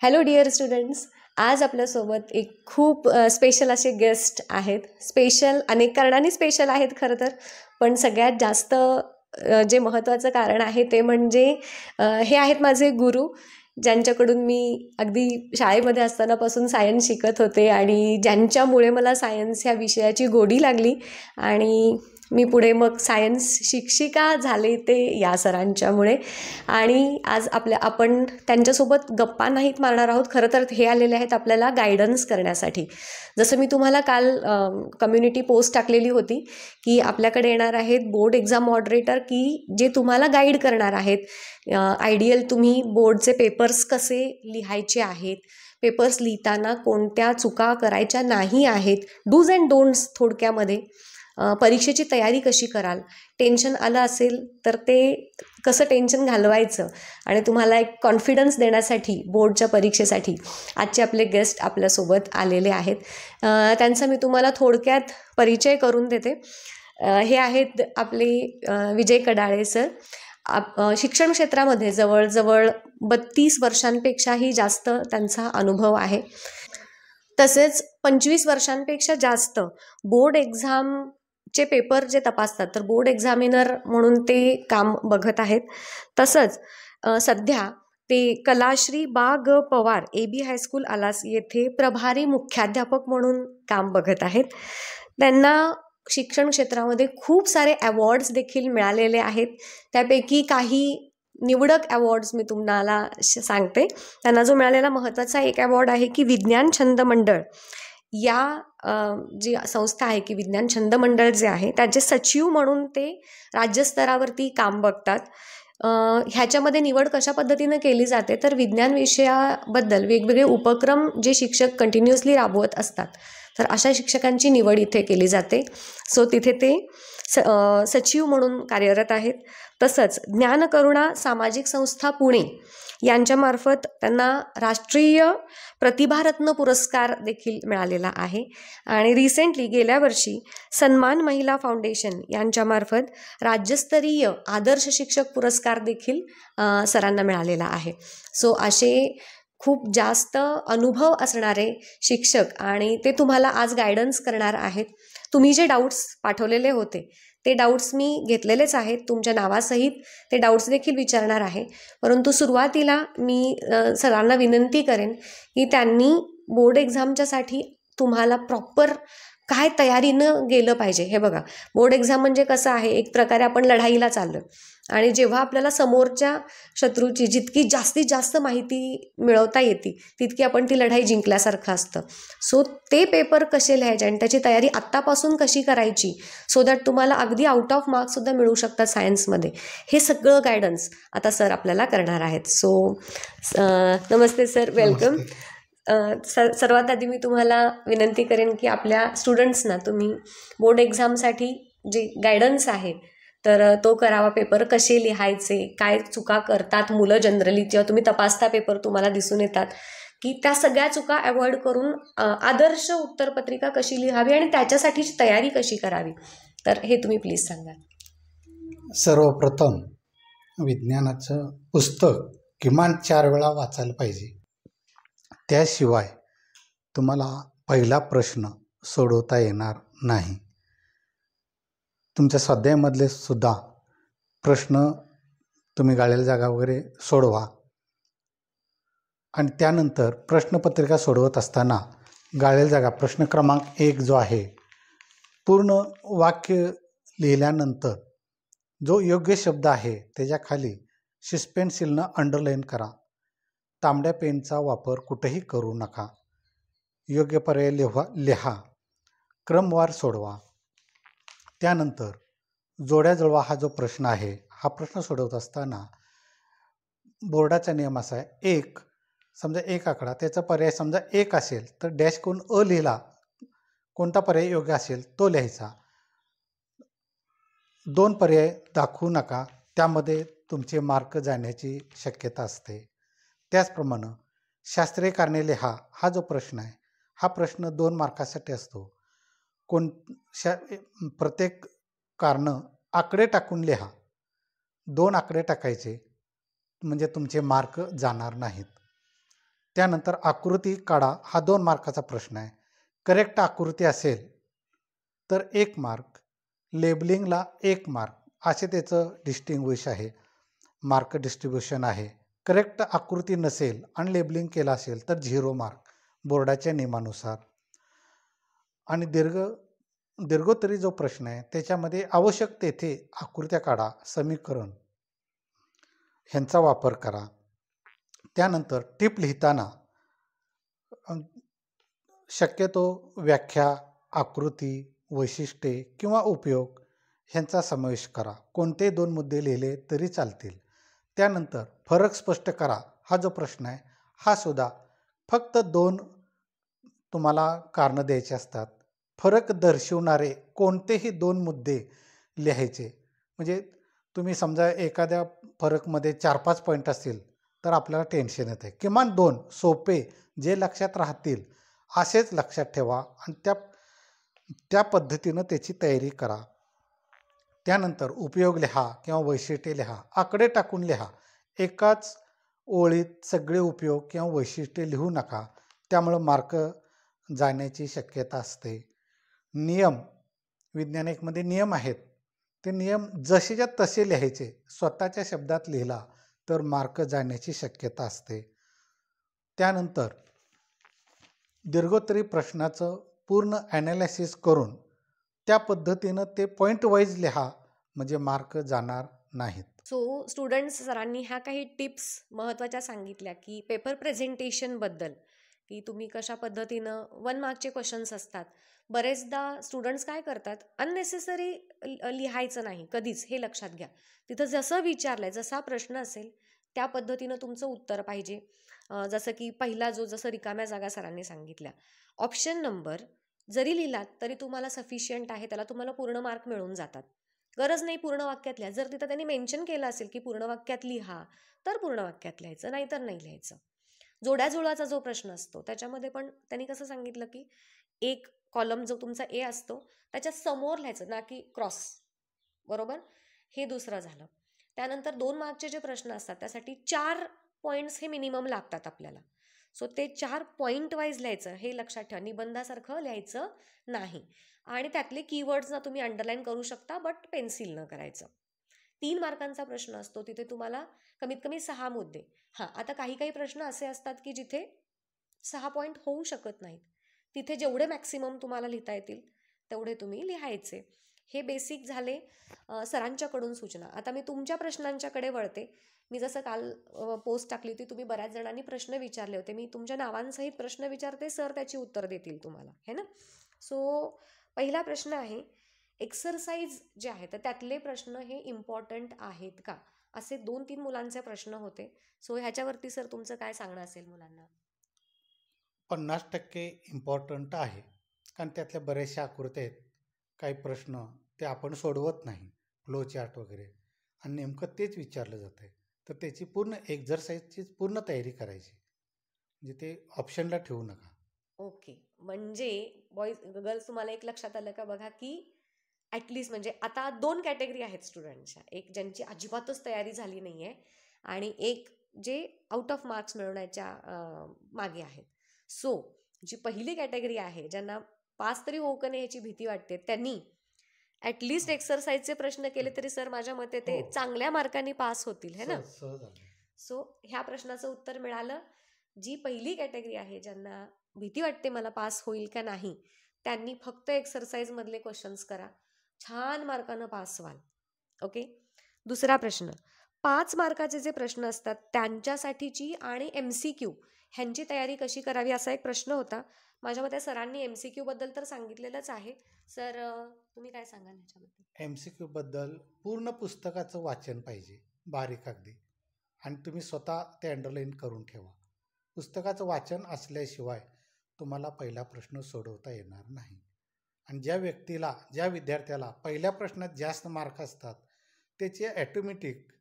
Hello dear students. आज आपल्यासोबत एक खूप स्पेशल असे गेस्ट आहेत. स्पेशल अनेक कारणांनी स्पेशल आहेत खरं तर, पण सगळ्यात जास्त जे महत्त्वाचं कारण आहे ते म्हणजे हे आहेत माझे गुरु, ज्यांच्याकडून मी अगदी शाळेमध्ये असतानापासून सायन्स शिकत होते आणि ज्यांच्यामुळे मला सायन्स ह्या विषयाची गोडी लागली आणि मी पुढे मग सायन्स शिक्षिका झाले ते या सरांच्यामुळे. आणि आज आपण त्यांच्यासोबत गप्पा नाहीत मारणार आहोत. खरं तर हे आलेले आहेत आपल्याला गायडन्स करण्यासाठी. जसं मी तुम्हाला काल कम्युनिटी पोस्ट टाकलेली होती की आपल्याकडे येणार आहेत बोर्ड एक्झाम मॉडरेटर की जे तुम्हाला गाईड करणार आहेत. आयडियल तुम्ही बोर्डचे पेपर्स कसे लिहायचे आहेत, पेपर्स लिहिताना कोणत्या चुका करायच्या नाही आहेत, डूज अँड डोंट्स थोडक्यामध्ये. परीक्षेची तयारी कशी कराल, टेन्शन आलं असेल तर ते कसं टेन्शन घालवायचं आणि तुम्हाला एक कॉन्फिडन्स देण्यासाठी बोर्डच्या परीक्षेसाठी आजचे आपले गेस्ट आपल्यासोबत आलेले आहेत. त्यांचा मी तुम्हाला थोडक्यात परिचय करून देते. हे आहेत आपले विजय कडाळे सर. शिक्षण क्षेत्रामध्ये जवळजवळ 32 वर्षांपेक्षाही जास्त त्यांचा अनुभव आहे. तसेच 25 वर्षांपेक्षा जास्त बोर्ड एक्झामचे पेपर जे तपासतात तर बोर्ड एक्झामिनर म्हणून ते काम बघत आहेत. तसंच सध्या ते कलाश्री बा ग पवार AB हायस्कूल आलास येथे प्रभारी मुख्याध्यापक म्हणून काम बघत आहेत. त्यांना शिक्षण क्षेत्रामध्ये खूप सारे अवॉर्ड्स देखील मिळालेले आहेत. त्यापैकी काही निवडक अवॉर्ड्स मी तुम्हाला सांगते. त्यांना जो मिळालेला महत्त्वाचा एक अवॉर्ड आहे की विज्ञान छंद मंडळ या जी संस्था आहे की विज्ञान छंद मंडळ जे आहे त्याचे सचिव म्हणून ते राज्यस्तरावरती काम बघतात. ह्याच्यामध्ये निवड कशा पद्धतीनं केली जाते तर विज्ञान विषयाबद्दल वेगवेगळे उपक्रम जे शिक्षक कंटिन्युअसली राबवत असतात तर अशा शिक्षकांची निवड इथे केली जाते. सो तिथे ते सचिव म्हणून कार्यरत आहेत. तसंच ज्ञानकरुणा सामाजिक संस्था पुणे यांच्यामार्फत त्यांना राष्ट्रीय प्रतिभारत्न पुरस्कार देखील मिळालेला आहे. आणि रिसेंटली गेल्या वर्षी सन्मान महिला फाउंडेशन यांच्यामार्फत राज्यस्तरीय आदर्श शिक्षक पुरस्कार देखील सरांना मिळालेला आहे. सो असे खूप जास्त अनुभव असणारे शिक्षक आणि ते तुम्हाला आज गायडन्स करणार आहेत. तुम्ही जे डाऊट्स पाठवलेले होते ते डाऊट्स मी घेतलेलेच आहेत. तुमच्या नावासहित ते डाऊट्स देखील विचारणार आहे. परंतु सुरुवातीला मी सरांना विनंती करेन की त्यांनी बोर्ड एक्झामच्यासाठी तुम्हाला प्रॉपर काय तयारीनं गेलं पाहिजे. हे बघा, बोर्ड एक्झाम म्हणजे कसं आहे, एक प्रकारे आपण लढाईला चाललो आणि जेव्हा आपल्याला समोरच्या शत्रूची जितकी जास्तीत जास्त माहिती मिळवता येते तितकी आपण ती लढाई जिंकल्यासारखं असतं. सो ते पेपर कसे लिहायचे आणि त्याची तयारी आत्तापासून कशी करायची सो दॅट तुम्हाला अगदी आउट ऑफ मार्क्ससुद्धा मिळू शकतात सायन्समध्ये, हे सगळं गायडन्स आता सर आपल्याला करणार आहेत. सो नमस्ते सर, वेलकम. सर्वात आधी मी तुम्हाला विनंती करेन की आपल्या स्टुडंट्सना तुम्ही बोर्ड एक्झामसाठी जे गायडन्स आहे तर तो करावा. पेपर कसे लिहायचे, काय चुका करतात मुलं जनरली जेव्हा तुम्ही तपासता पेपर तुम्हाला दिसून येतात की त्या सगळ्या चुका अवॉइड करून आदर्श उत्तरपत्रिका कशी लिहावी आणि त्याच्यासाठीची तयारी कशी करावी, तर हे तुम्ही प्लीज सांगा. सर्वप्रथम विज्ञानाचं पुस्तक किमान 4 वेळा वाचायला पाहिजे. त्याशिवाय तुम्हाला पहिला प्रश्न सोडवता येणार नाही. तुमच्या स्वाध्यायामधले सुद्धा प्रश्न तुम्ही गाळलेल्या जागा वगैरे सोडवा आणि त्यानंतर प्रश्नपत्रिका सोडवत असताना गाळलेल्या जागा प्रश्न क्रमांक 1 जो आहे पूर्ण वाक्य लिहिल्यानंतर जो योग्य शब्द आहे त्याच्याखाली शिस्पेन्सिलनं अंडरलाईन करा. तांबड्या पेनचा वापर कुठेही करू नका. योग्य पर्याय लिहा. क्रमवार सोडवा. त्यानंतर जोड्या जुळवा हा जो प्रश्न आहे हा प्रश्न सोडवत असताना बोर्डाचा नियम असा आहे, एक समजा एक आकडा त्याचा पर्याय समजा 1 असेल तर डॅश करून अ लिहिला, कोणता पर्याय योग्य असेल तो लिहायचा. 2 पर्याय दाखवू नका, त्यामध्ये तुमचे मार्क जाण्याची शक्यता असते. त्याचप्रमाणे शास्त्रीय कारणे लिहा हा जो प्रश्न आहे हा प्रश्न 2 मार्कासाठी असतो. प्रत्येक कारणं आकडे टाकून लिहा. 2 आकडे टाकायचे म्हणजे तुमचे मार्क जाणार नाहीत. त्यानंतर आकृती काढा, हा 2 मार्काचा प्रश्न आहे. करेक्ट आकृती असेल तर 1 मार्क, लेबलिंगला 1 मार्क, असे त्याचं डिस्टिंग्विश आहे, मार्क डिस्ट्रीब्युशन आहे. करेक्ट आकृती नसेल आणि लेबलिंग केलं असेल तर 0 मार्क बोर्डाच्या नियमानुसार. आणि दीर्घोत्तरी जो प्रश्न आहे त्याच्यामध्ये आवश्यक तेथे आकृत्या काढा, समीकरण ह्यांचा वापर करा. त्यानंतर टिप लिहिताना शक्यतो व्याख्या, आकृती, वैशिष्ट्ये किंवा उपयोग ह्यांचा समावेश करा. कोणते 2 मुद्दे लिहिले तरी चालतील. त्यानंतर फरक स्पष्ट करा, हा जो प्रश्न आहे हा सुद्धा फक्त 2 तुम्हाला कारणं द्यायची असतात. फरक दर्शवणारे कोणतेही 2 मुद्दे लिहायचे. म्हणजे तुम्ही समजा एखाद्या फरकमध्ये 4-5 पॉईंट असतील तर आपल्याला टेन्शन येते. किमान 2 सोपे जे लक्षात राहतील असेच लक्षात ठेवा आणि त्या पद्धतीनं त्याची तयारी करा. त्यानंतर उपयोग लिहा किंवा वैशिष्ट्ये लिहा, आकडे टाकून लिहा. एकाच ओळीत सगळे उपयोग किंवा वैशिष्ट्ये लिहू नका, त्यामुळं मार्क जाण्याची शक्यता असते. नियम, विज्ञान 1मध्ये नियम आहेत, ते नियम जसेच्या तसे लिहायचे. स्वतःच्या शब्दात लिहिला तर मार्क जाण्याची शक्यता असते. त्यानंतर दीर्घोत्तरी प्रश्नाचं पूर्ण ॲनालिसिस करून त्या पद्धतीनं ते पॉईंट वाईज लिहा, म्हणजे मार्क जाणार नाहीत. सो स्टुडंट्स, सरांनी ह्या काही टिप्स महत्त्वाच्या सांगितल्या की पेपर प्रेझेंटेशनबद्दल, की तुम्ही कशा पद्धतीनं 1 मार्कचे क्वेश्चन्स असतात. बरेचदा स्टुडंट्स काय करतात, अननेसेसरी लिहायचं नाही कधीच, हे लक्षात घ्या. तिथं जसं विचारलं आहे, जसा प्रश्न असेल त्या पद्धतीनं तुमचं उत्तर पाहिजे. जसं की पहिला जसं रिकाम्या जागा सरांनी सांगितल्या, ऑप्शन नंबर जरी लिहिलात तरी तुम्हाला सफिशियंट आहे, त्याला तुम्हाला पूर्ण मार्क मिळून जातात. गरज नाही पूर्ण वाक्यात लिहा. जर तिथं त्यांनी मेन्शन केलं असेल की पूर्ण वाक्यात लिहा तर पूर्ण वाक्यात लिहायचं, नाहीतर नाही लिहायचं. जोड्याजुळाचा जो प्रश्न असतो त्याच्यामध्ये पण त्यांनी कसं सांगितलं की एक कॉलम जो तुमचा ए असतो त्याच्या समोर लिहायचं, ना की क्रॉस. बरोबर, हे दुसरं झालं. त्यानंतर 2 मार्कचे जे प्रश्न असतात त्यासाठी 4 पॉईंट्स हे मिनिमम लागतात आपल्याला. सो ते 4 पॉईंट वाईज लिहायचं, हे लक्षात ठेवा. निबंधासारखं लिहायचं नाही. आणि त्यातले कीवर्ड्सना तुम्ही अंडरलाईन करू शकता, बट पेन्सिल न करायचं. 3 मार्कांचा प्रश्न असतो, तिथे तुम्हाला कमीत कमी 6 मुद्दे. हां, आता काही प्रश्न असे असतात की जिथे 6 पॉईंट होऊ शकत नाहीत. तिथे जेवढे मॅक्सिमम तुम्हाला लिहिता येतील तेवढे तुम्ही लिहायचे. हे बेसिक झाले सरांच्याकडून सूचना. आता मी तुमच्या प्रश्नांच्याकडे वळते. मी जसं काल पोस्ट टाकली होती, तुम्ही बऱ्याच जणांनी प्रश्न विचारले होते. मी तुमच्या नावांसहित प्रश्न विचारते, सर त्याची उत्तर देतील तुम्हाला, है ना. सो पहिला प्रश्न आहे, एक्सरसाइज जे आहे तर त्यातले प्रश्न हे इम्पॉर्टंट आहेत का, असे 2-3 मुलांचे प्रश्न होते. सो ह्याच्यावरती सर तुमचं काय सांगणं असेल मुलांना? 50% इम्पॉर्टंट आहे, कारण त्यातल्या बऱ्याचशा आकृत्या आहेत. काही प्रश्न ते आपण सोडवत नाही, फ्लो चार्ट वगैरे, आणि नेमकं तेच विचारलं जातं आहे. तर त्याची पूर्ण एक्झरसाइजची पूर्ण तयारी करायची, म्हणजे ते ऑप्शनला ठेवू नका. ओके, म्हणजे गर्ल्स तुम्हाला एक लक्षात आलं का बघा, की ॲटलिस्ट म्हणजे आता 2 कॅटेगरी आहेत स्टुडंटच्या. एक ज्यांची अजिबातच तयारी झाली नाही आहे आणि एक जे आउट ऑफ मार्क्स मिळवण्याच्या मागे आहेत. सो जी पहिली कॅटेगरी आहे, ज्यांना पास तरी होऊ का नाही याची भीती वाटते, त्यांनी ॲटलिस्ट एक्सरसाइजचे प्रश्न केले तरी सर माझ्या मते ते चांगल्या मार्कांनी पास होतील, है ना. सो ह्या प्रश्नाचं उत्तर मिळालं. जी पहिली कॅटेगरी आहे, ज्यांना भीती वाटते मला पास होईल का नाही, त्यांनी फक्त एक्सरसाइजमधले क्वेश्चन्स करा, छान मार्कानं पास व्हाल. ओके. दुसरा प्रश्न, 5 मार्काचे जे प्रश्न असतात त्यांच्यासाठीची आणि MCQ ह्यांची तयारी कशी करावी, असा एक प्रश्न होता. माझ्या मते सरांनी MCQ बद्दल तर सांगितलेलंच आहे. सर तुम्ही काय सांगाल ह्याच्याबद्दल? MCQ बद्दल पूर्ण पुस्तकाचं वाचन पाहिजे, बारीक अगदी, आणि तुम्ही स्वतः ते अंडरलाईन करून ठेवा. पुस्तकाचं वाचन असल्याशिवाय तुम्हाला पहिला प्रश्न सोडवता येणार नाही. आणि ज्या विद्यार्थ्याला पहिल्या प्रश्नात जास्त मार्क असतात त्याचे ॲटोमॅटिक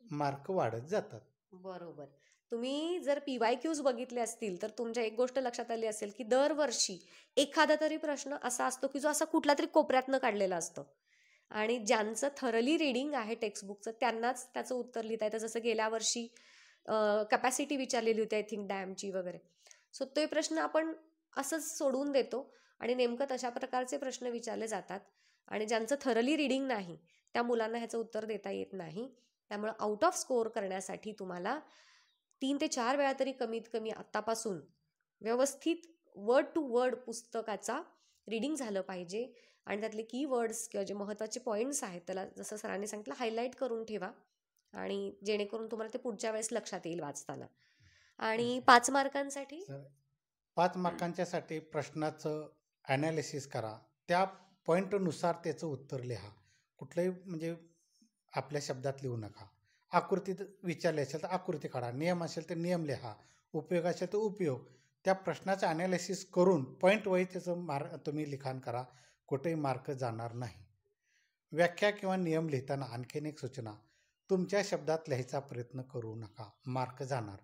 मार्क वाढत जातात. बरोबर. तुम्ही जर PYQs बघितले असतील तर तुमच्या एक गोष्ट लक्षात आली असेल की दरवर्षी एखादा तरी प्रश्न असा असतो की जो असा कुठला तरी कोपऱ्यातनं काढलेला असतो, आणि ज्यांचं थरली रिडिंग आहे टेक्स्टबुकचं त्यांनाच त्याचं उत्तर लिहिता येतं. जसं गेल्या वर्षी कॅपॅसिटी विचारलेली होती आय थिंक डॅमची वगैरे. सो ते प्रश्न आपण असंच सोडून देतो आणि नेमकं तशा प्रकारचे प्रश्न विचारले जातात. आणि ज्यांचं थरली रिडिंग नाही त्या मुलांना ह्याचं उत्तर देता येत नाही. त्यामुळं आउट ऑफ स्कोअर करण्यासाठी तुम्हाला 3 ते 4 वेळा तरी कमीत कमी आत्तापासून व्यवस्थित वर्ड टू वर्ड पुस्तकाचा रिडिंग झालं पाहिजे. आणि त्यातले कीवर्ड्स किंवा जे महत्त्वाचे पॉईंट्स आहेत त्याला जसं सरांनी सांगितलं हायलाईट करून ठेवा, आणि जेणेकरून तुम्हाला ते पुढच्या वेळेस लक्षात येईल वाचताना. आणि 5 मार्कांसाठी 5 मार्कांच्यासाठी प्रश्नाचं ॲनालिसिस करा, त्या पॉईंटनुसार त्याचं उत्तर लिहा. कुठलंही म्हणजे आपल्या शब्दात लिहू नका. आकृतीत विचारले असेल तर आकृती काढा, नियम असेल तर नियम लिहा, उपयोग असेल तर उपयोग. त्या प्रश्नाचं ॲनालिसिस करून पॉईंट वाईज त्याचं तुम्ही लिखाण करा, कुठेही मार्क जाणार नाही. व्याख्या किंवा नियम लिहिताना आणखीन एक सूचना, तुमच्या शब्दात लिहायचा प्रयत्न करू नका, मार्क जाणार.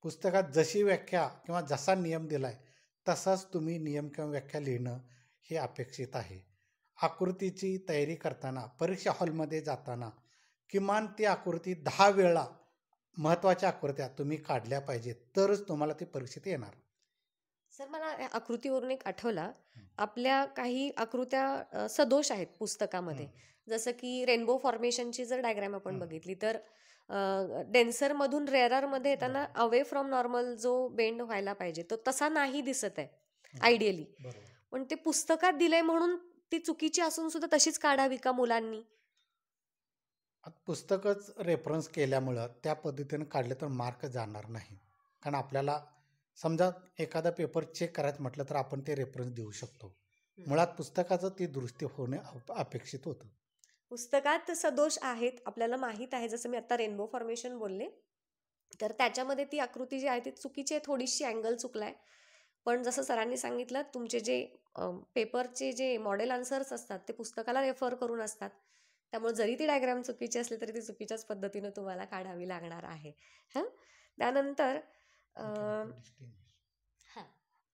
पुस्तकात जशी व्याख्या किंवा जसा नियम दिला आहे तसाच तुम्ही नियम किंवा व्याख्या लिहिणं हे अपेक्षित आहे. आकृतीची तयारी करताना परीक्षा हॉलमध्ये जाताना किमान ती आकृती 10 वेळा महत्त्वाच्या आकृत्या तुम्ही काढल्या पाहिजेत, तरच तुम्हाला ती परीक्षेत येणार. सर मला या आकृतीवरून एक आठवला, आपल्या काही आकृत्या सदोष आहेत पुस्तकामध्ये. जसं की रेनबो फॉर्मेशनची जर डायग्राम आपण बघितली तर डेन्सरमधून रेअररमध्ये येताना अवे फ्रॉम नॉर्मल जो बेंड व्हायला पाहिजे तो तसा नाही दिसत आहे आयडियली. पण ते पुस्तकात दिलंय म्हणून ती चुकीची असून सुद्धा तशीच काढावी का मुलांनी? पुस्तकच रेफरन्स केल्यामुळं त्या पद्धतीनं काढले तर मार्क जाणार नाही. कारण आपल्याला समजा एखादा पेपर चेक करायचं म्हटलं तर आपण ते रेफरन्स देऊ शकतो. मुळात पुस्तकाचं ती दुरुस्ती होणे अपेक्षित होतं. पुस्तकात सदोष आहेत आपल्याला माहीत आहे. जसं मी आता रेनबो फॉर्मेशन बोलले तर त्याच्यामध्ये ती आकृती जी आहे ती चुकीची आहे, थोडीशी अँगल चुकलाय. पण जसं सरांनी सांगितलं तुमचे जे पेपरचे जे मॉडेल आन्सर्स असतात ते पुस्तकाला रेफर करून असतात. त्यामुळे जरी ती डायग्राम चुकीची असली तरी ती चुकीच्याच पद्धतीनं तुम्हाला काढावी लागणार आहे. त्यानंतर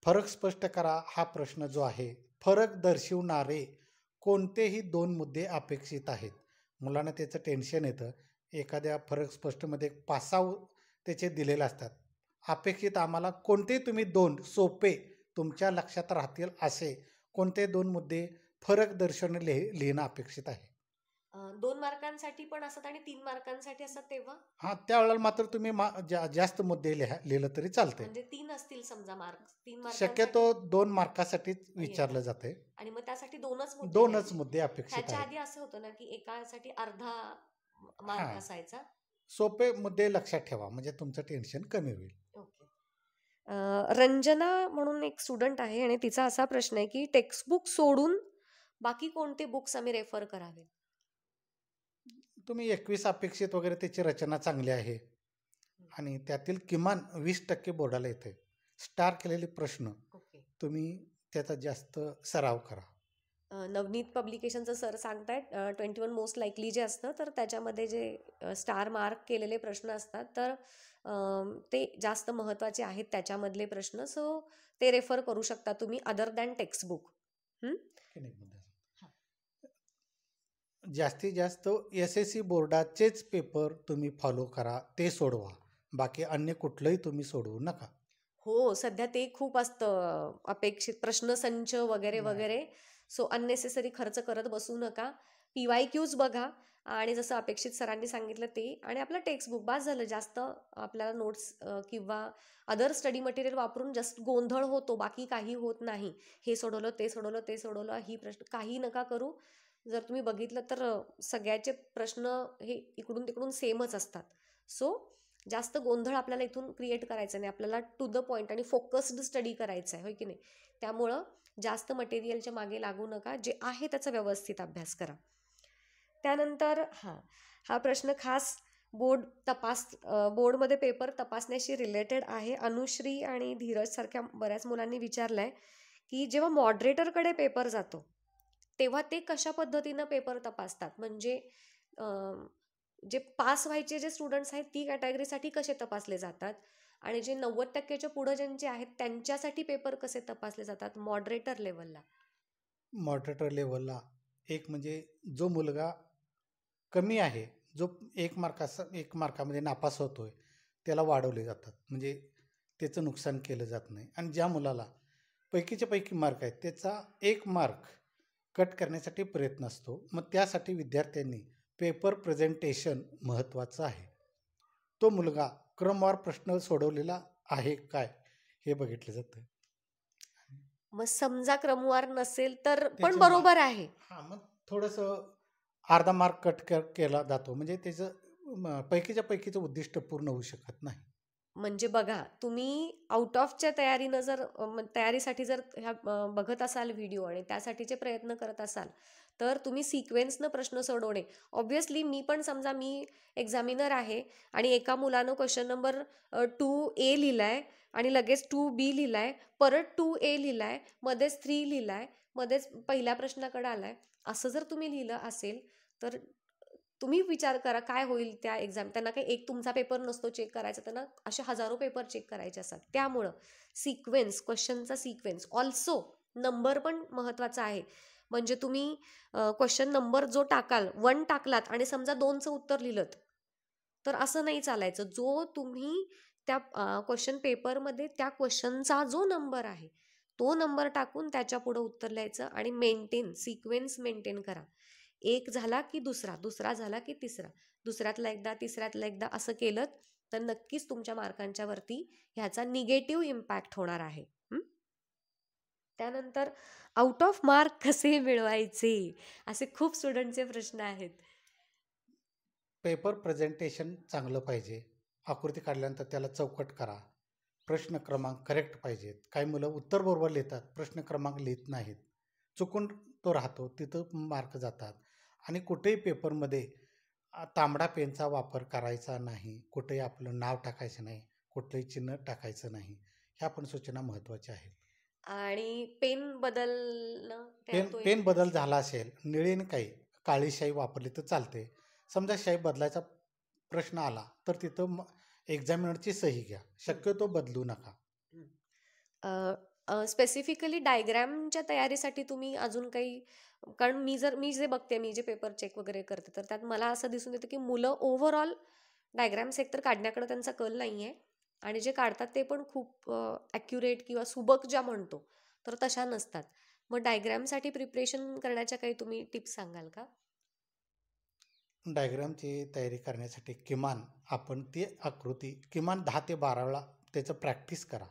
फरक स्पष्ट करा हा प्रश्न जो आहे, फरक दर्शवणारे कोणतेही 2 मुद्दे अपेक्षित आहेत. मुलांना त्याचं टेन्शन येतं. एखाद्या फरक स्पष्टमध्ये 5-6 त्याचे दिलेले असतात. अपेक्षित आम्हाला कोणते तुम्ही 2 सोपे तुमच्या लक्षात राहतील असे कोणते 2 मुद्दे फरक दर्शवणे लिहिणं अपेक्षित आहे. 2 मार्कांसाठी पण असतात आणि 3 मार्कांसाठी असतात तेव्हा? हां, त्यावेळेला मात्र तुम्ही जास्त मुद्दे लिहिलं तरी चालते. म्हणजे 3 असतील समजा मार्क, 3 मार्क शक्यतो 2 मार्कासाठीच विचारलं जाते आणि मग त्यासाठी 2च 2च मुद्दे अपेक्षित त्याच्या आहेत. आधी असं होतं ना की एकासाठी अर्धा मार्क असायचा. सोपे मुद्दे लक्षात ठेवा म्हणजे तुमचं टेन्शन कमी होईल. ओके. रंजना म्हणून एक स्टुडंट आहे आणि तिचा असा प्रश्न आहे की टेक्स्टबुक सोडून बाकी कोणते बुक्स आम्ही रेफर करावे? तुम्ही 21 अपेक्षित वगैरे त्याची रचना चांगली आहे आणि त्यातील किमान 20% बोर्डाला येते. स्टार केलेले प्रश्न तुम्ही त्याचा जास्त सराव करा. नवनीत पब्लिकेशनचं सर सांगतायत 21 मोस्ट लाईकली जे असतं तर त्याच्यामध्ये जे स्टार मार्क केलेले प्रश्न असतात तर ते जास्त महत्त्वाचे आहेत त्याच्यामधले प्रश्न. सो ते रेफर करू शकता तुम्ही अदर दॅन टेक्स्टबुक. जास्तीत जास्त SSC बोर्डाचेच पेपर तुम्ही फॉलो करा, ते सोडवा. बाकी अन्य कुठलंही तुम्ही सोडवू नका. हो, सध्या ते खूप असतं अपेक्षित प्रश्नसंच वगैरे वगैरे. सो अननेसेसरी खर्च करत बसू नका. PYQs बघा आणि जसं अपेक्षित सरांनी सांगितलं ते, आणि आपलं टेक्स्टबुक बास झालं. जास्त आपल्याला नोट्स किंवा अदर स्टडी मटेरियल वापरून जस्ट गोंधळ होतो, बाकी काही होत नाही. हे सोडवलं ते सोडवलं ते सोडवलं ही प्रश्न काही नका करू. जर तुम्ही बघितलं तर सगळ्याचे प्रश्न हे इकडून तिकडून सेमच असतात. सो जास्त गोंधळ आपल्याला इथून क्रिएट करायचं नाही. आपल्याला टू द पॉईंट आणि फोकस्ड स्टडी करायचं आहे, होय की नाही? त्यामुळं जास्त मटेरियलच्या मागे लागू नका. जे आहे त्याचा व्यवस्थित अभ्यास करा. त्यानंतर हा प्रश्न खास बोर्डमध्ये पेपर तपासण्याशी रिलेटेड आहे. अनुश्री आणि धीरज सारख्या बऱ्याच मुलांनी विचारलंय की जेव्हा मॉडरेटरकडे पेपर जातो तेव्हा ते कशा पद्धतीनं पेपर तपासतात? म्हणजे जे पास व्हायचे जे स्टुडंट्स आहेत ती कॅटेगरीसाठी कसे तपासले जातात आणि जे 90% पुढं ज्यांचे आहेत त्यांच्यासाठी पेपर कसे तपासले जातात मॉडरेटर लेवलला? मॉडरेटर लेवलला एक म्हणजे जो मुलगा कमी आहे, जो 1 मार्कामध्ये नापास होतोय, त्याला वाढवले जातात, म्हणजे त्याचं नुकसान केलं जात नाही. आणि ज्या मुलाला पैकीच्या पैकी मार्क आहेत त्याचा 1 मार्क कट करण्यासाठी प्रयत्न असतो. मग त्यासाठी विद्यार्थ्यांनी पेपर प्रेझेंटेशन महत्त्वाचं आहे. तो मुलगा क्रमवार प्रश्न सोडवलेला आहे काय हे बघितलं जातं. मग समजा क्रमवार नसेल तर पण त्याचे बरोबर आहे. हां, मग थोडंसं अर्धा मार्क कट केला जातो, म्हणजे त्याचं पैकीच्या पैकीचं उद्दिष्ट पूर्ण होऊ शकत नाही. म्हणजे बघा, तुम्ही आउट ऑफच्या तयारीनं जर तयारीसाठी जर ह्या बघत असाल व्हिडिओ आणि त्यासाठीचे प्रयत्न करत असाल, तर तुम्ही सिक्वेन्सनं प्रश्न सोडवणे. ऑब्व्हियसली मी पण समजा मी एक्झामिनर आहे आणि एका मुलानं क्वेश्चन नंबर 2A लिहिलाय आणि लगेच 2B लिहिलाय, परत 2A लिहिलाय, मध्येच 3 लिहिलाय, मध्येच पहिल्या प्रश्नाकडे आलाय, असं जर तुम्ही लिहिलं असेल तर तुम्ही विचार करा काय होईल त्या एक्झाम. त्यांना काही एक तुमचा पेपर नसतो चेक करायचा, त्यांना असे हजारो पेपर चेक करायचे असतात. त्यामुळं सिक्वेन्स, क्वेश्चनचा सिक्वेन्स, ऑल्सो नंबर पण महत्त्वाचा आहे. म्हणजे तुम्ही क्वेश्चन नंबर जो टाकाल 1 टाकलात आणि समजा 2चं उत्तर लिहिलं तर असं नाही चालायचं. जो तुम्ही त्या क्वेश्चन पेपरमध्ये त्या क्वेश्चनचा जो नंबर आहे तो नंबर टाकून त्याच्या पुढं उत्तर लिहायचं आणि सिक्वेन्स मेंटेन करा. एक झाला की दुसरा, दुसरा झाला की तिसरा, दुसऱ्यातला एकदा, तिसऱ्यातला एकदा असं केलं तर नक्कीच तुमच्या मार्कांच्या वरती ह्याचा निगेटिव्ह इम्पॅक्ट होणार आहे. त्यानंतर आउट ऑफ मार्क कसे मिळवायचे असे खूप स्टुडंटचे प्रश्न आहेत. पेपर प्रेझेंटेशन चांगलं पाहिजे. आकृती काढल्यानंतर त्याला चौकट करा. प्रश्न क्रमांक करेक्ट पाहिजेत. काही मुलं उत्तर बरोबर लिहितात, प्रश्न क्रमांक लिहित नाहीत, चुकून तो राहतो, तिथं मार्क जातात. आणि कुठेही पेपरमध्ये तांबडा पेनचा वापर करायचा नाही, कुठेही आपलं नाव टाकायचं नाही, कुठलंही चिन्ह टाकायचं नाही. ह्या पण सूचना महत्त्वाच्या आहेत. आणि पेन बदलणं पेन बदल झाला असेल, निळीने काही काळी शाई वापरली तर चालते. समजा शाई बदलायचा प्रश्न आला तर तिथं एक्झामिनरची सही घ्या, शक्यतो बदलू नका. स्पेसिफिकली डायग्रॅमच्या तयारीसाठी तुम्ही अजून काही, कारण मी जे बघते, मी जे पेपर चेक वगैरे करते, तर त्यात मला असं दिसून येतं की मुलं ओव्हरऑल डायग्रॅम्स एकतर काढण्याकडे त्यांचा कल नाही आहे आणि जे काढतात ते पण खूप ॲक्युरेट किंवा सुबक ज्या म्हणतो तर तशा नसतात. मग डायग्रॅमसाठी प्रिपरेशन करण्याच्या काही तुम्ही टिप्स सांगाल का? डायग्रामची तयारी करण्यासाठी किमान आपण ती आकृती किमान 10 ते 12 वेळा त्याचं प्रॅक्टिस करा.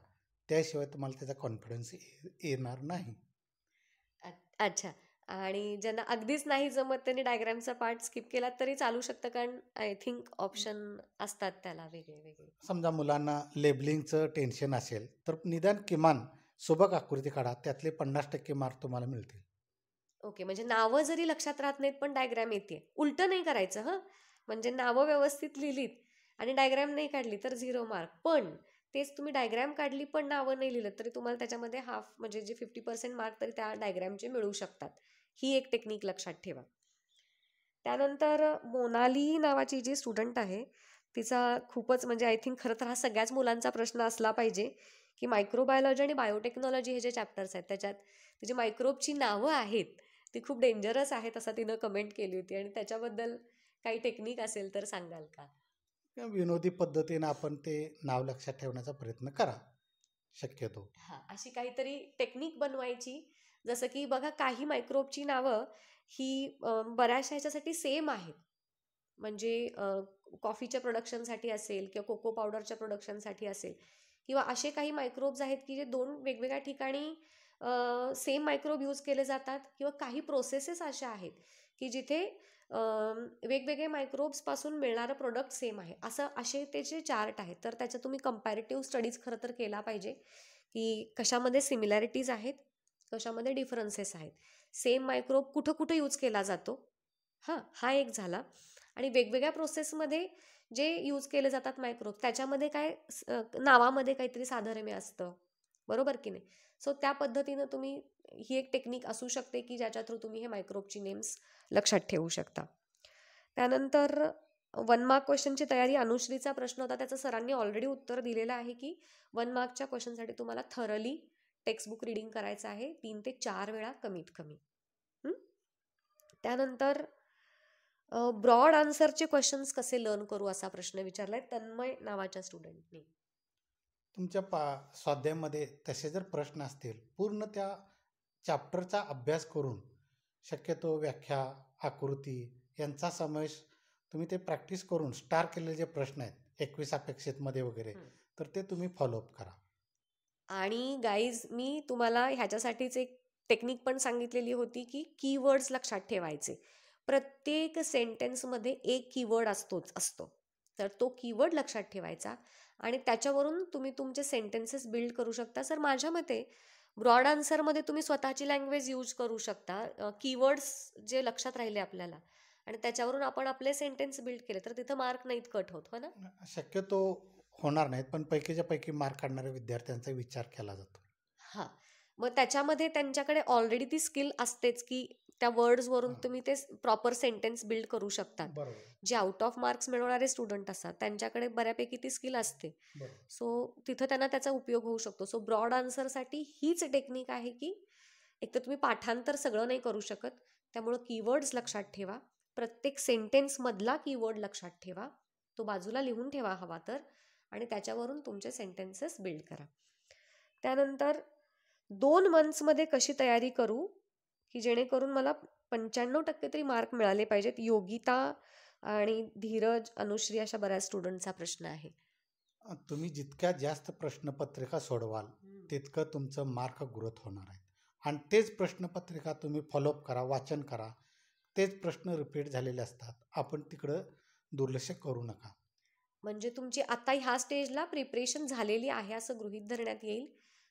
त्याशिवाय तुम्हाला त्याचा कॉन्फिडन्स येणार नाही. अच्छा. आणि ज्यांना अगदीच नाही जमत त्यांनी डायग्रॅमचा पार्ट स्किप केला तरी चालू शकतं, कारण आय थिंक ऑप्शन असतात त्याला वेगळे वेगळे. समजा मुलांना लेबलिंगचं टेन्शन असेल तर निदान किमान सुबक आकृती काढा, त्यातले 50% मार्क तुम्हाला मिळतील. ओके, म्हणजे नावं जरी लक्षात राहत नाहीत पण डायग्रॅम येते. उलटं नाही करायचं हं. म्हणजे नावं व्यवस्थित लिहिलीत आणि डायग्रॅम नाही काढली तर 0 मार्क. पण तेच तुम्ही डायग्रॅम काढली पण नावं नाही लिहिलं तरी तुम्हाला त्याच्यामध्ये हाफ, म्हणजे जे 50% मार्क तरी त्या डायग्रॅमचे मिळू शकतात. ही एक टेक्निक लक्षात ठेवा. त्यानंतर मोनाली नावाची जी स्टुडंट आहे तिचा खूपच, म्हणजे आय थिंक खरं तर हा सगळ्याच मुलांचा प्रश्न असला पाहिजे की मायक्रोबायोलॉजी आणि बायोटेक्नॉलॉजी हे जे चॅप्टर्स आहेत त्याच्यात तिची मायक्रोबची नावं आहेत ती खूप डेंजरस आहेत असं तिनं कमेंट केली होती, आणि त्याच्याबद्दल काही टेक्निक असेल तर सांगाल का? विनोदी पद्धतीनं आपण ते नाव लक्षात ठेवण्याचा प्रयत्न करा शक्यतो. हां, अशी काहीतरी टेक्निक बनवायची. जसं की बघा, काही मायक्रोबची नावं ही बऱ्याचशा ह्याच्यासाठी सेम आहेत. म्हणजे कॉफीच्या प्रोडक्शनसाठी असेल किंवा कोको पावडरच्या प्रोडक्शनसाठी असेल, किंवा असे काही मायक्रोब्स आहेत की जे 2 वेगवेगळ्या ठिकाणी सेम मायक्रोब यूज केले जातात, किंवा काही प्रोसेसेस अशा आहेत की जिथे वेगवेगळे मायक्रोब्सपासून मिळणारं प्रोडक्ट सेम आहे. असे त्याचे चार्ट आहेत. तर त्याचा तुम्ही कंपॅरेटिव्ह स्टडीज खरं तर केला पाहिजे की कशामध्ये सिमिलॅरिटीज आहेत, कशामध्ये डिफरन्सेस आहेत, सेम मायक्रोब कुठं कुठं यूज केला जातो. हा एक झाला. आणि वेगवेगळ्या प्रोसेसमध्ये जे यूज केले जातात मायक्रोब त्याच्यामध्ये काय नावामध्ये काहीतरी साधर्म्य असतं, बरोबर की नाही? सो त्या पद्धतीनं तुम्ही, ही एक टेक्निक असू शकते की ज्याच्या थ्रू तुम्ही हे मायक्रोबची नेम्स लक्षात ठेवू शकता. त्यानंतर 1 मार्क क्वेश्चनची तयारी, अनुश्रीचा प्रश्न होता, त्याचं सरांनी ऑलरेडी उत्तर दिलेलं आहे की 1 मार्कच्या क्वेश्चनसाठी तुम्हाला थरली टेक्स्टबुक रिडिंग करायचं आहे 3 ते 4 वेळा कमीत कमी. त्यानंतर ब्रॉड आन्सरचे क्वेश्चन्स कसे लर्न करू असा प्रश्न विचारलाय तन्मय नावाच्या स्टुडंटनी. तुमच्या स्वाध्यायामध्ये तसे जर प्रश्न असतील पूर्ण त्या चॅप्टरचा अभ्यास करून शक्यतो व्याख्या आकृती यांचा समावेश तुम्ही ते प्रॅक्टिस करून स्टार केलेले जे प्रश्न आहेत 21 अपेक्षितमध्ये वगैरे तर ते तुम्ही फॉलोअप करा. आणि गाईज मी तुम्हाला ह्याच्यासाठीच एक टेक्निक पण सांगितलेली होती की कीवर्ड्स लक्षात ठेवायचे. प्रत्येक सेंटेन्समध्ये एक कीवर्ड असतो, तर तो कीवर्ड लक्षात ठेवायचा आणि त्याच्यावरून तुम्ही तुमचे सेंटेन्सेस बिल्ड करू शकता. सर माझ्या मते ब्रॉड आन्सरमध्ये तुम्ही स्वतःची लँग्वेज यूज करू शकता, कीवर्ड्स जे लक्षात राहिले आपल्याला आणि त्याच्यावरून आपण आपले सेंटेन्स बिल्ड केले तर तिथं मार्क नाहीत कट होत, हो ना. शक्यतो होणार नाहीत पण पैकीच्या पैकी मार्क काढणाऱ्या विद्यार्थ्यांचा विचार केला जातो. हां, मग त्याच्यामध्ये त्यांच्याकडे ऑलरेडी ती स्किल असतेच की त्या वर्ड्सवरून तुम्ही ते प्रॉपर सेंटेन्स बिल्ड करू शकतात. बरोबर जे आउट ऑफ मार्क्स मिळवणारे स्टुडंट असतात त्यांच्याकडे बऱ्यापैकी ती स्किल असते. सो तिथं त्यांना त्याचा उपयोग होऊ शकतो. सो ब्रॉड आन्सरसाठी हीच टेक्निक आहे की एक तर तुम्ही पाठांतर सगळं नाही करू शकत, त्यामुळं कीवर्ड्स लक्षात ठेवा. प्रत्येक सेंटेन्समधला कीवर्ड लक्षात ठेवा, तो बाजूला लिहून ठेवा हवा तर, आणि त्याच्यावरून तुमचे सेंटेन्सेस बिल्ड करा. त्यानंतर 2 मंथ्समध्ये कशी तयारी करू की जेणेकरून मला 95% तरी मार्क मिळाले पाहिजेत. योगिता आणि धीरज, अनुश्री अशा बऱ्याच स्टुडंटचा प्रश्न आहे. तुम्ही जितक्या जास्त प्रश्नपत्रिका सोडवाल तितकं तुमचं मार्क ग्रोथ होणार आहे. आणि तेच प्रश्नपत्रिका तुम्ही फॉलोअप करा, वाचन करा. तेच प्रश्न रिपीट झालेले असतात. आपण तिकडं दुर्लक्ष करू नका. म्हणजे तुमची आता ह्या स्टेजला प्रिपरेशन झालेली आहे असं गृहीत धरण्यात येईल.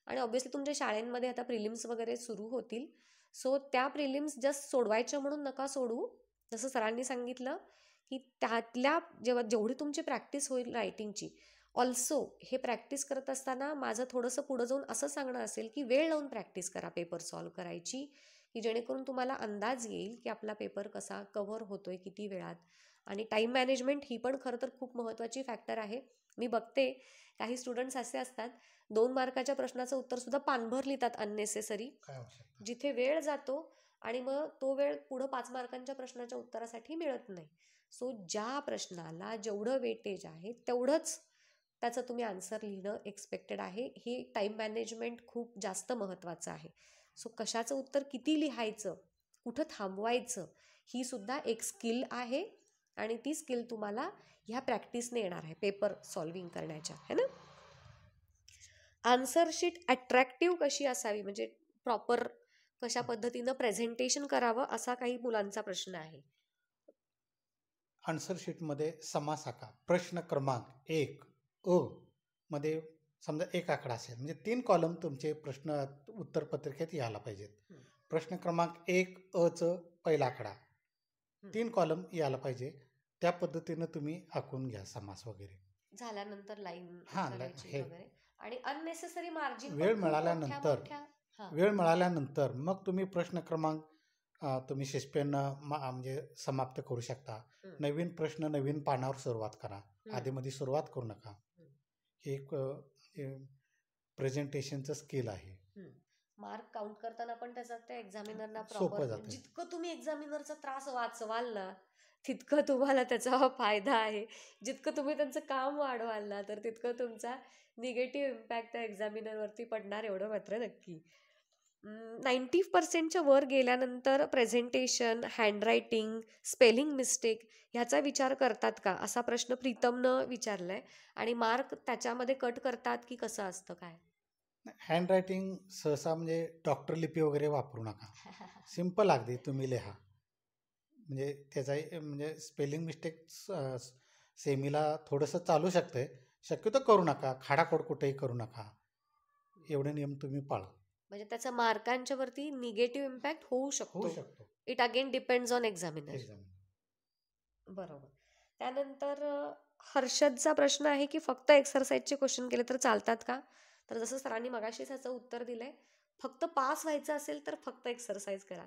आणि ऑब्व्हियसली तुमच्या शाळेंमध्ये आता प्रिलिम्स वगैरे सुरू होतील. सो त्या प्रिलिम्स जस्ट सोडवायच्या म्हणून नका सोडू. जसं सरांनी सांगितलं की त्यातल्या जेवढी तुमची प्रॅक्टिस होईल रायटिंगची, ऑल्सो हे प्रॅक्टिस करत असताना माझं थोडंसं पुढं जाऊन असं सांगणं असेल की वेळ लावून प्रॅक्टिस करा पेपर सॉल्व्ह करायची, की जेणेकरून तुम्हाला अंदाज येईल की आपला पेपर कसा कव्हर होतोय किती वेळात. आणि टाईम मॅनेजमेंट ही पण खरं तर खूप महत्त्वाची फॅक्टर आहे. मी बघते काही स्टुडंट्स असे असतात 2 मार्काच्या प्रश्नाचं उत्तर सुद्धा पानभर लिहितात अननेसेसरी, जिथे वेळ जातो आणि मग तो वेळ पुढं 5 मार्कांच्या प्रश्नाच्या उत्तरासाठी मिळत नाही. सो ज्या प्रश्नाला जेवढं वेटेज आहे तेवढंच त्याचं तुम्ही आन्सर लिहिणं एक्सपेक्टेड आहे. हे टाईम मॅनेजमेंट खूप जास्त महत्त्वाचं आहे. सो कशाचं उत्तर किती लिहायचं, कुठं थांबवायचं, ही सुद्धा एक स्किल आहे आणि ती स्किल तुम्हाला ह्या प्रॅक्टिसने येणार आहे पेपर सॉल्विंग करण्याच्या, है ना. आन्सर शीट अट्रॅक्टिव्ह कशी असावी, म्हणजे प्रॉपर कशा पद्धतीनं प्रेझेंटेशन करावं असा काही मुलांचा प्रश्न आहे. आन्सर शीटमध्ये समास आकार प्रश्न क्रमांक 1 अ मध्ये समजा एक आकडा असेल म्हणजे 3 कॉलम तुमचे प्रश्न उत्तरपत्रिकेत यायला पाहिजेत. प्रश्न क्रमांक 1 अचं पहिला आकडा 3 कॉलम यायला पाहिजे. त्या पद्धतीनं तुम्ही आखून घ्या समास वगैरे. झाल्यानंतर लाईन हे वगैरे. आणि अननेसेसरी मार्जिन वेळ मिळाल्यानंतर मग तुम्ही प्रश्न क्रमांक तुम्ही शिस्पेनं म्हणजे समाप्त करू शकता. नवीन प्रश्न नवीन पानावर सुरुवात करा, आधीमध्ये सुरुवात करू नका. हे एक प्रेझेंटेशनचं स्किल आहे. मार्क काउंट करताना पण त्याचा त्या एक्झामिनरला सोपं प्रॉपर, जातं. जितकं तुम्ही एक्झामिनरचा त्रास वाचवाल ना तितकं तुम्हाला त्याचा फायदा आहे. जितकं तुम्ही त्यांचं काम वाढवाल ना तर तितकं तुमचा निगेटिव्ह इम्पॅक्ट त्या एक्झामिनरवरती पडणार, एवढं मात्र नक्की. 90% वर गेल्यानंतर प्रेझेंटेशन, हँडरायटिंग, स्पेलिंग मिस्टेक ह्याचा विचार करतात का असा प्रश्न प्रीतमनं विचारलाय. आणि मार्क त्याच्यामध्ये कट करतात की कसं असतं काय? हँडरायटिंग सहसा म्हणजे डॉक्टर लिपी वगैरे वापरू नका. सिम्पल अगदी तुम्ही लिहा. म्हणजे त्याचा म्हणजे स्पेलिंग मिस्टेक सेमीला थोडंसं चालू शकतंय. शक्यतो करू नका. खाडाखोड कुठेही करू नका. एवढे नियम तुम्ही पाळा. म्हणजे त्याचा मार्कांच्या वरती निगेटिव्ह इम्पॅक्ट होऊ शकतो. It again depends on examiner. बरोबर. त्यानंतर हर्षदचा प्रश्न आहे की फक्त एक्सरसाइजचे क्वेश्चन केले तर चालतात का? तर जसं सरांनी मगाशीच ह्याचं उत्तर दिलंय, फक्त पास व्हायचं असेल तर फक्त एक्सरसाइज करा,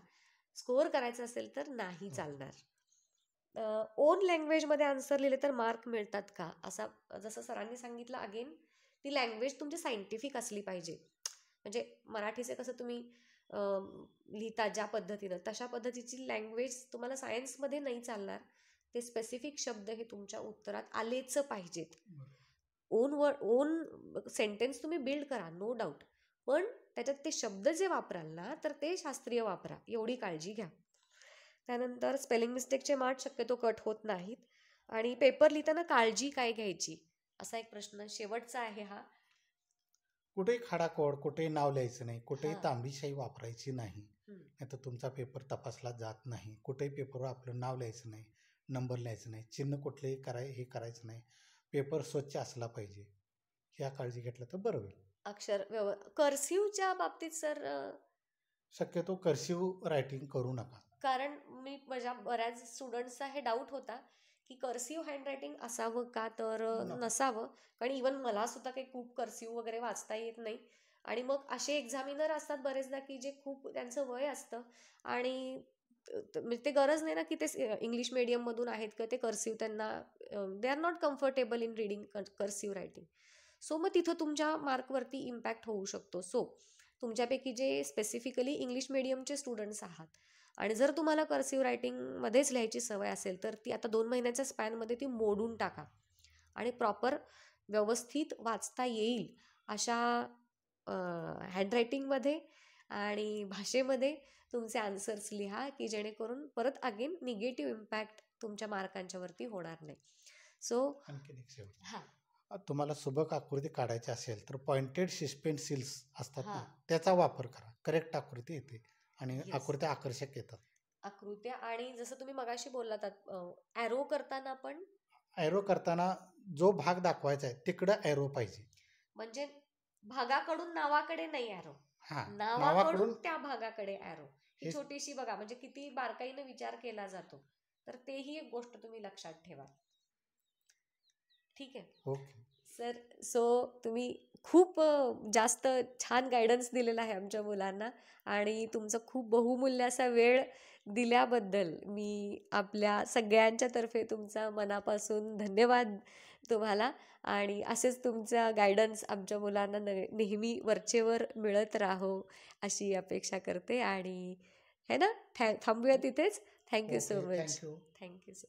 स्कोअर करायचं असेल तर नाही चालणार. ओन लँग्वेजमध्ये आन्सर लिहिले तर मार्क मिळतात का असा, जसं सरांनी सांगितलं अगेन ती लँग्वेज तुमची सायंटिफिक असली पाहिजे. म्हणजे मराठीचे कसं तुम्ही लिहिता ज्या पद्धतीनं तशा पद्धतीची लँग्वेज तुम्हाला सायन्समध्ये नाही चालणार. ते स्पेसिफिक शब्द हे तुमच्या उत्तरात आलेच पाहिजेत. ओन सेंटेन्स तुम्ही बिल्ड करा, नो डाऊट, पण त्याच्यात ते शब्द जे वापराल ना तर ते शास्त्रीय वापरा, एवढी काळजी घ्या. त्यानंतर स्पेलिंग मिस्टेकचे मार्क्स शक्यतो कट होत नाहीत. आणि पेपर लिहिताना काळजी काय घ्यायची, असा एक प्रश्न शेवटचा आहे हा. कुठेही खाडाखोड, कुठेही नाव लिहायचं नाही, कुठेही हां. तांबडीशाही वापरायची नाही, नाहीतर तुमचा पेपर तपासला जात नाही. कुठेही पेपरवर आपलं नाव लिहायचं नाही, नंबर लिहायचं नाही, चिन्ह कुठलेही हे करायचं नाही. पेपर स्वच्छ असला पाहिजे. ह्या काळजी घेतलं तर बरं होईल. अक्षर कर्सिव्हच्या बाबतीत सर, शक्यतो कर्सिव्ह रायटिंग करू नका. कारण मी माझ्या बऱ्याच स्टुडंट्सचा हे डाऊट होता की कर्सिव्ह हँडरायटिंग असावं का, तर नसावं. कारण इवन मला सुद्धा काही खूप कर्सिव्ह वगैरे वाचता येत नाही. आणि मग असे एक्झामिनर असतात बरेचदा की जे खूप त्यांचं वय असतं आणि म्हणजे ते गरज नाही ना की ते इंग्लिश मीडियममधून आहेत का ते कर्सिव्ह त्यांना, they are not comfortable in reading cursive writing. So मग तिथं तुमच्या मार्कवरती इम्पॅक्ट होऊ शकतो. सो तुमच्यापैकी जे स्पेसिफिकली इंग्लिश मीडियमचे स्टुडंट्स आहात आणि जर तुम्हाला कर्सिव्ह रायटिंगमध्येच लिहायची सवय असेल तर ती आता 2 महिन्याच्या स्पॅनमध्ये ती मोडून टाका आणि प्रॉपर व्यवस्थित वाचता येईल अशा हँडरायटिंगमध्ये आणि भाषेमध्ये तुमचे आन्सर्स लिहा की जेणेकरून परत अगेन निगेटिव्ह इम्पॅक्ट तुमच्या मार्कांच्यावरती होणार नाही. सो आणखीन एक शेवट, हां तुम्हाला सुबक आकृती काढायची असेल तर पॉइंटेड सस्पेन्सिल्स असतात ना, हां त्याचा वापर करा. करेक्ट आकृती येते आणि येस, आकृत्या आकर्षक येतात. आकृत्या. आणि जसं तुम्ही मगाशी बोललात ॲरो करताना पण ॲरो करताना जो भाग दाखवायचा आहे तिकडं ॲरो पाहिजे. म्हणजे भागाकडून नावाकडे नाही ॲरो, हां, नावाकडून त्या भागाकडे ॲरो. ही हे छोटीशी बघा म्हणजे किती बारकाईनं विचार केला जातो. तर तेही एक गोष्ट तुम्ही लक्षात ठेवा. ठीक आहे ओके. सर. सो तुम्ही खूप जास्त छान गायडन्स दिलेला आहे आमच्या मुलांना आणि तुमचा खूप बहुमूल्य असा वेळ दिल्याबद्दल मी आपल्या सगळ्यांच्या तर्फे तुमचा मनापासून धन्यवाद तुम्हाला. आणि असेच तुमचा गायडन्स आमच्या मुलांना नेहमी वरचेवर मिळत राहो अशी अपेक्षा करते. आणि है ना, थांबूया तिथेच. Thank you so okay, much. Thank you. Thank you sir.